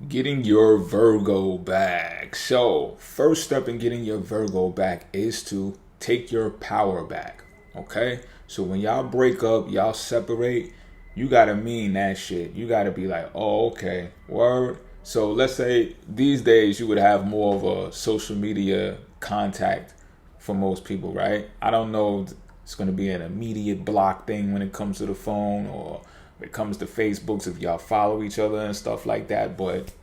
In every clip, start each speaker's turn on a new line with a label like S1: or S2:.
S1: Getting your Virgo back. So, first step in getting your Virgo back is to take your power back. Okay? So, when y'all break up, y'all separate, you gotta mean that shit. You gotta be like, oh, okay, word. So, let's say these days you would have more of a social media contact for most people, right? I don't know if it's gonna be an immediate block thing when it comes to the phone or when it comes to Facebooks if y'all follow each other and stuff like that, but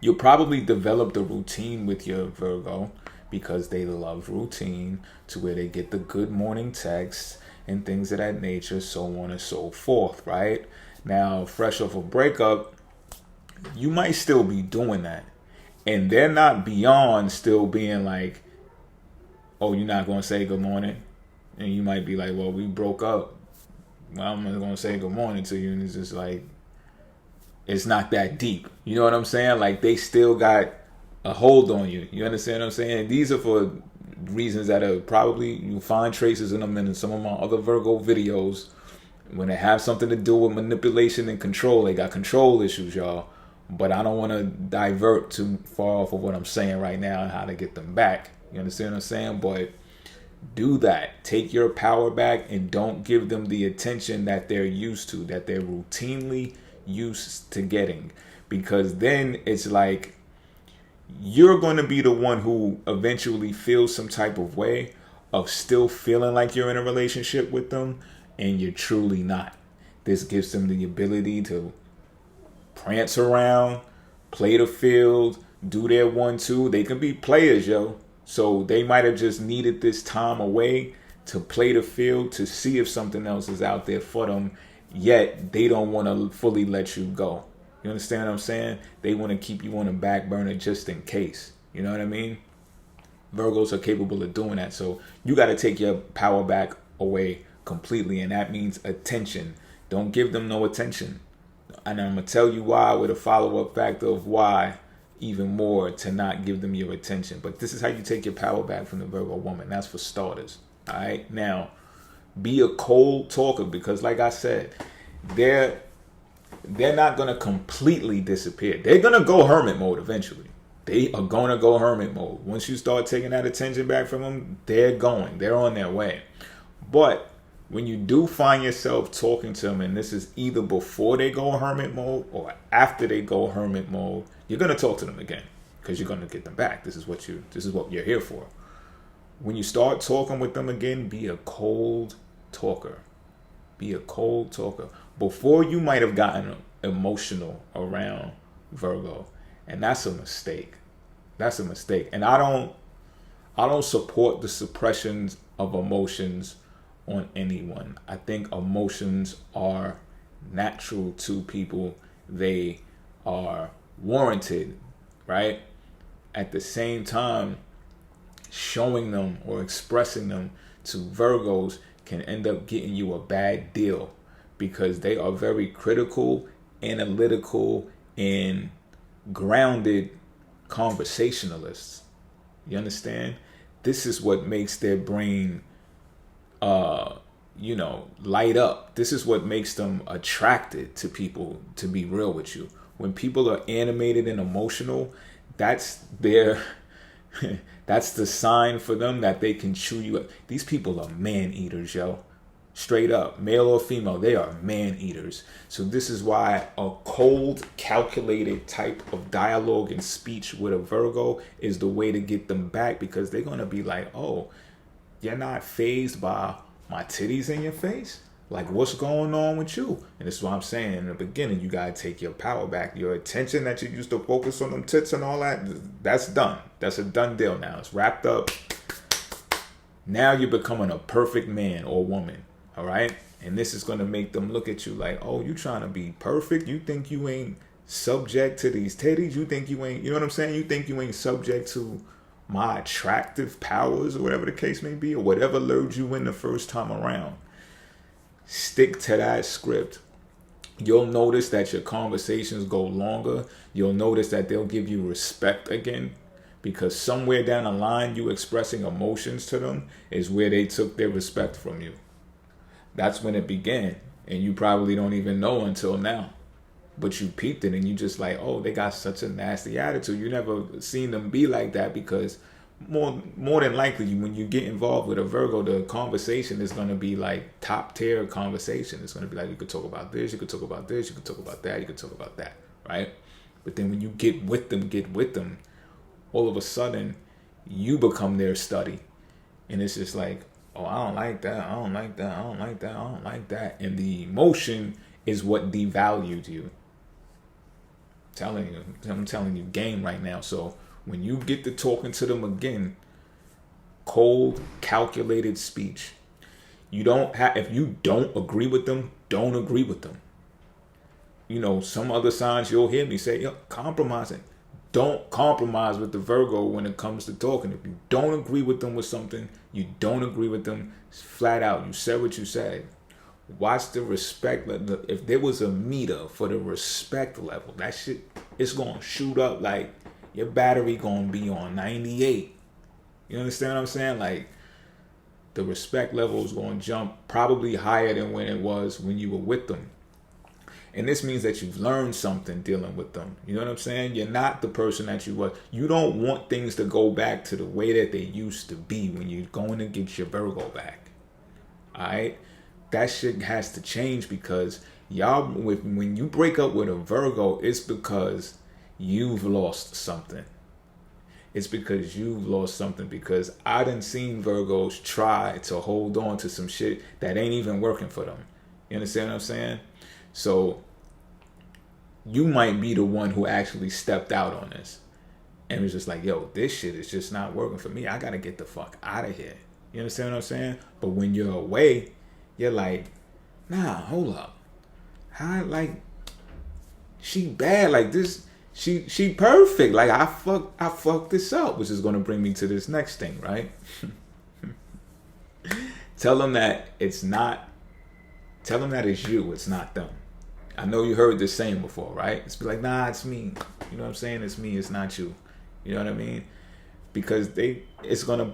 S1: you'll probably develop the routine with your Virgo because they love routine to where they get the good morning texts and things of that nature, so on and so forth, right? Now, fresh off a breakup, you might still be doing that. And they're not beyond still being like, oh, you're not going to say good morning? And you might be like, well, we broke up. Well, I'm not going to say good morning to you. And it's just like, it's not that deep. You know what I'm saying? Like, they still got a hold on you. You understand what I'm saying? These are for reasons that are probably, you'll find traces in them in some of my other Virgo videos. When they have something to do with manipulation and control, they got control issues, y'all. But I don't want to divert too far off of what I'm saying right now and how to get them back. You understand what I'm saying? But do that. Take your power back and don't give them the attention that they're used to, that they're routinely used to getting. Because then it's like you're going to be the one who eventually feels some type of way of still feeling like you're in a relationship with them, and you're truly not. This gives them the ability to prance around, play the field, do their 1-2. They can be players, yo. So they might have just needed this time away to play the field to see if something else is out there for them. Yet they don't want to fully let you go. You understand what I'm saying? They want to keep you on the back burner just in case. You know what I mean? Virgos are capable of doing that. So you got to take your power back away completely. And that means attention. Don't give them no attention. And I'm going to tell you why with a follow-up factor of why even more to not give them your attention. But this is how you take your power back from the Virgo woman. That's for starters. All right? Now, be a cold talker because, like I said, they're not going to completely disappear. They're going to go hermit mode eventually. They are going to go hermit mode. Once you start taking that attention back from them, they're going. They're on their way. But when you do find yourself talking to them, and this is either before they go hermit mode or after they go hermit mode, you're going to talk to them again because you're going to get them back. This is what you're here for. When you start talking with them again, be a cold talker. Be a cold talker. Before, you might have gotten emotional around Virgo, and that's a mistake. That's a mistake. And I don't support the suppressions of emotions on anyone. I think emotions are natural to people. They are warranted, right? At the same time, showing them or expressing them to Virgos can end up getting you a bad deal because they are very critical, analytical, and grounded conversationalists. You understand? This is what makes their brain light up. This is what makes them attracted to people, to be real with you. When people are animated and emotional, that's their that's the sign for them that they can chew you up. These people are man eaters, yo. Straight up, male or female, they are man eaters. So this is why a cold, calculated type of dialogue and speech with a Virgo is the way to get them back, because they're going to be like, oh, you're not fazed by my titties in your face? Like, what's going on with you? And this is what I'm saying in the beginning. You got to take your power back. Your attention that you used to focus on them tits and all that, that's done. That's a done deal now. It's wrapped up. Now you're becoming a perfect man or woman. All right? And this is going to make them look at you like, oh, you trying to be perfect? You think you ain't subject to these titties? You think you ain't, you know what I'm saying? You think you ain't subject to my attractive powers or whatever the case may be, or whatever lured you in the first time around. Stick to that script. You'll notice that your conversations go longer. You'll notice that they'll give you respect again, because somewhere down the line, you expressing emotions to them is where they took their respect from you. That's when it began, and you probably don't even know until now. but you peeped it and you just like, oh, they got such a nasty attitude. You never seen them be like that, because more than likely, when you get involved with a Virgo, the conversation is going to be like top tier conversation. It's going to be like, you could talk about this, you could talk about this, you could talk about that, you could talk about that, right? But then when you get with them, all of a sudden you become their study, and it's just like, oh, I don't like that, I don't like that, I don't like that, I don't like that, and the emotion is what devalued you. I'm telling you game right now. So when you get to talking to them again, cold, calculated speech. You don't have, if you don't agree with them, don't agree with them. You know, some other signs you'll hear me say, yo, compromising. Don't compromise with the Virgo when it comes to talking. If you don't agree with them with something, you don't agree with them flat out. You said what you said. Watch the respect. If there was a meter for the respect level, that shit, it's going to shoot up. Like, your battery going to be on 98. You understand what I'm saying? Like, the respect level is going to jump probably higher than when it was when you were with them. And this means that you've learned something dealing with them. You know what I'm saying? You're not the person that you were. You don't want things to go back to the way that they used to be when you're going to get your Virgo back. All right? That shit has to change, because when you break up with a Virgo, it's because you've lost something. It's because you've lost something, because I done seen Virgos try to hold on to some shit that ain't even working for them. You understand what I'm saying? So you might be the one who actually stepped out on this and was just like, yo, this shit is just not working for me. I got to get the fuck out of here. You understand what I'm saying? But when you're away, you're like, nah, hold up. How, like, she bad, like this, she perfect. Like, I fucked this up, which is going to bring me to this next thing, right? Tell them that it's you, it's not them. I know you heard this saying before, right? It's be like, nah, it's me. You know what I'm saying? It's me, it's not you. You know what I mean? Because it's gonna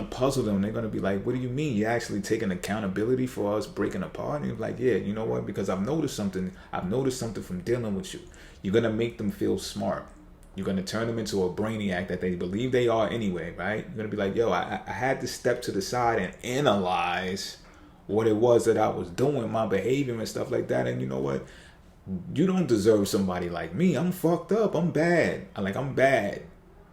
S1: puzzle them. They're gonna be like, what do you mean? You're actually taking accountability for us breaking apart? And you're like, yeah, you know what? Because I've noticed something from dealing with you. You're gonna make them feel smart. You're gonna turn them into a brainiac that they believe they are anyway, right? You're gonna be like, yo, I had to step to the side and analyze what it was that I was doing, my behavior and stuff like that. And you know what? You don't deserve somebody like me. I'm fucked up. I'm bad. I'm bad.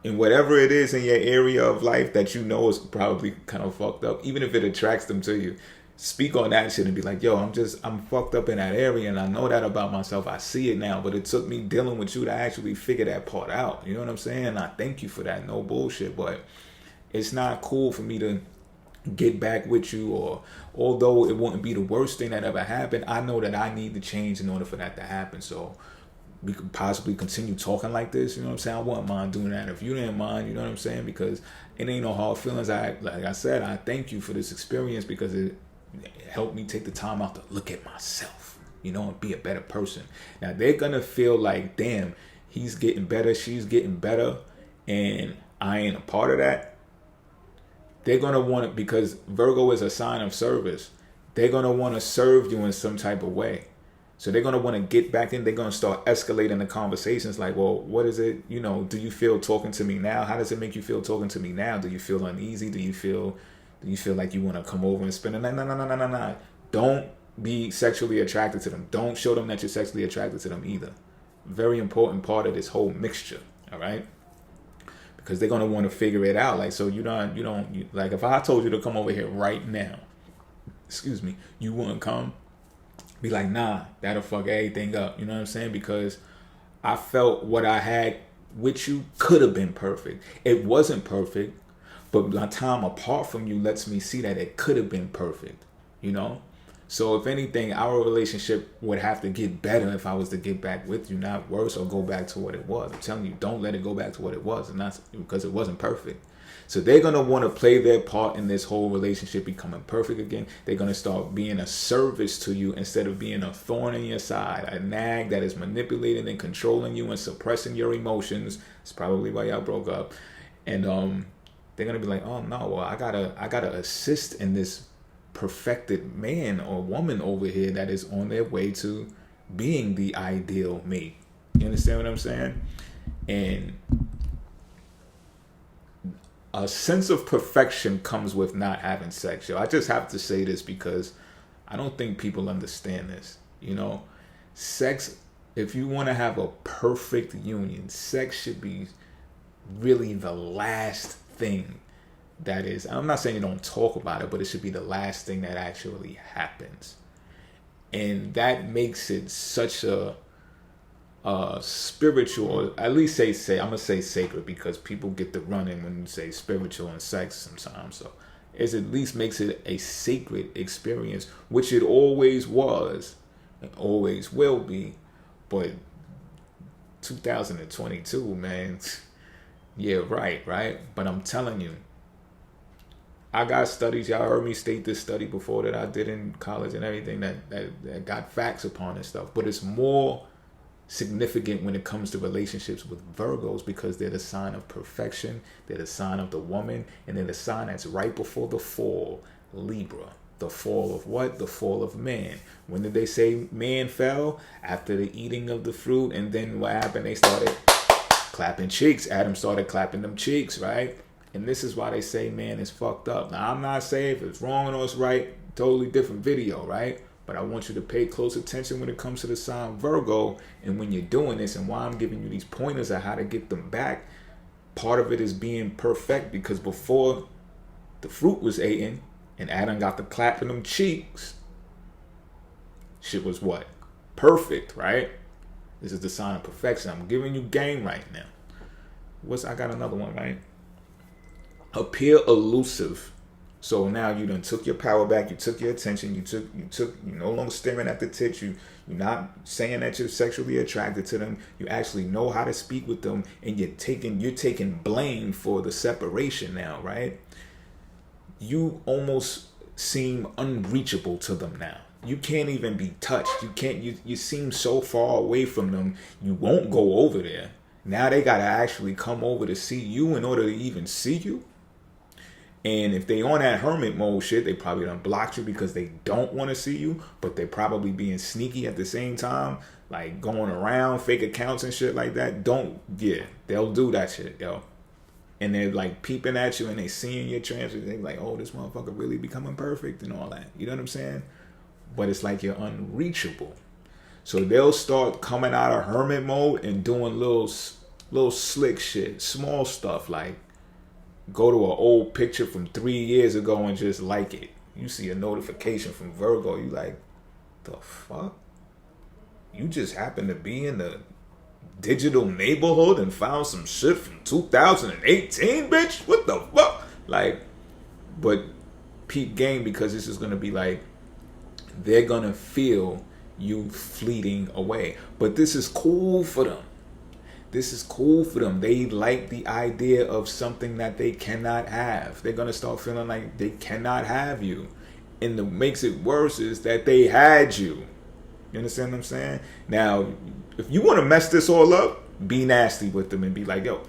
S1: And whatever it is in your area of life that you know is probably kind of fucked up, even if it attracts them to you, speak on that shit and be like, yo, I'm fucked up in that area, and I know that about myself. I see it now, but it took me dealing with you to actually figure that part out. You know what I'm saying? I thank you for that. No bullshit, but it's not cool for me to get back with you, or although it wouldn't be the worst thing that ever happened, I know that I need to change in order for that to happen. So we could possibly continue talking like this. You know what I'm saying? I wouldn't mind doing that if you didn't mind. You know what I'm saying? Because it ain't no hard feelings. Like I said, I thank you for this experience, because it helped me take the time out to look at myself, you know, and be a better person. Now they're gonna feel like, damn, he's getting better, she's getting better, and I ain't a part of that. They're going to want it, because Virgo is a sign of service. They're going to want to serve you in some type of way. So they're going to want to get back in. They're going to start escalating the conversations like, well, what is it? You know, do you feel talking to me now? How does it make you feel talking to me now? Do you feel uneasy? Do you feel like you want to come over and spend a night? No. Don't be sexually attracted to them. Don't show them that you're sexually attracted to them either. Very important part of this whole mixture. All right. Because they're gonna want to figure it out. Like, so you don't like, if I told you to come over here right now, you wouldn't come. Be like, nah, that'll fuck everything up. You know what I'm saying? Because I felt what I had with you could have been perfect. It wasn't perfect, but my time apart from you lets me see that it could have been perfect. You know? So if anything, our relationship would have to get better if I was to get back with you, not worse, or go back to what it was. I'm telling you, don't let it go back to what it was, and that's because it wasn't perfect. So they're going to want to play their part in this whole relationship becoming perfect again. They're going to start being a service to you instead of being a thorn in your side, a nag that is manipulating and controlling you and suppressing your emotions. It's probably why y'all broke up. And they're going to be like, oh no, well, I gotta assist in this perfected man or woman over here that is on their way to being the ideal mate. You understand what I'm saying? And a sense of perfection comes with not having sex. Yo, I just have to say this because I don't think people understand this. You know, sex, if you want to have a perfect union, sex should be really the last thing that is. I'm not saying you don't talk about it, but it should be the last thing that actually happens. And that makes it such a spiritual, at least say I'm gonna say sacred, because people get the running when you say spiritual and sex sometimes. So it at least makes it a sacred experience, which it always was and always will be. But 2022, man, yeah, right. But I'm telling you, I got studies. Y'all heard me state this study before that I did in college and everything that got facts upon this stuff. But it's more significant when it comes to relationships with Virgos, because they're the sign of perfection, they're the sign of the woman, and they're the sign that's right before the fall, Libra. The fall of what? The fall of man. When did they say man fell? After the eating of the fruit. And then what happened? They started clapping cheeks. Adam started clapping them cheeks, right? And this is why they say man is fucked up. Now, I'm not saying if it's wrong or it's right, totally different video, right? But I want you to pay close attention when it comes to the sign Virgo, and when you're doing this, and why I'm giving you these pointers of how to get them back. Part of it is being perfect, because before the fruit was eaten and Adam got the clap in them cheeks, shit was what? Perfect, right? This is the sign of perfection. I'm giving you game right now. I got another one, right? Appear elusive. So now you done took your power back, you took your attention, you're no longer staring at the tits, you're not saying that you're sexually attracted to them, you actually know how to speak with them, and you're taking blame for the separation now, right? You almost seem unreachable to them now. You can't even be touched. You seem so far away from them, you won't go over there. Now they gotta actually come over to see you in order to even see you. And if they on that hermit mode shit, they probably done blocked you because they don't want to see you, but they're probably being sneaky at the same time, like going around fake accounts and shit like that. They'll do that shit, yo. And they're like peeping at you and they seeing your transfer. They're like, oh, this motherfucker really becoming perfect and all that. You know what I'm saying? But it's like you're unreachable. So they'll start coming out of hermit mode and doing little slick shit, small stuff, like go to an old picture from 3 years ago and just like it. You see a notification from Virgo, you like, the fuck? You just happen to be in the digital neighborhood and found some shit from 2018, bitch? What the fuck? Like, but peep game, because this is gonna be like, they're gonna feel you fleeting away. But this is cool for them. They like the idea of something that they cannot have. They're going to start feeling like they cannot have you. And what makes it worse is that they had you. You understand what I'm saying? Now, if you want to mess this all up, be nasty with them and be like, yo,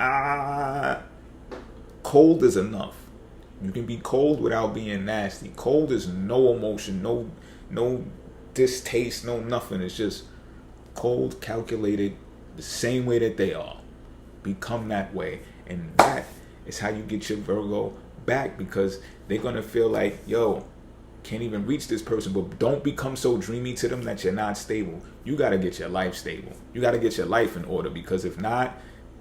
S1: cold is enough. You can be cold without being nasty. Cold is no emotion, no distaste, no nothing. It's just cold, calculated, the same way that they are. Become that way. And that is how you get your Virgo back, because they're going to feel like, yo, can't even reach this person. But don't become so dreamy to them that you're not stable. You got to get your life stable. You got to get your life in order, because if not,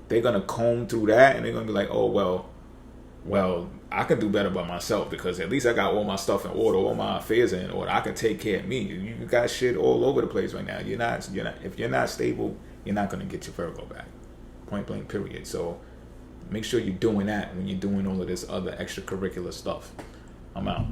S1: they're going to comb through that and they're going to be like, oh, well, I can do better by myself, because at least I got all my stuff in order, all my affairs in order. I can take care of me. You got shit all over the place right now. You're not. If you're not stable, you're not going to get your Virgo back. Point blank, period. So make sure you're doing that when you're doing all of this other extracurricular stuff. I'm out.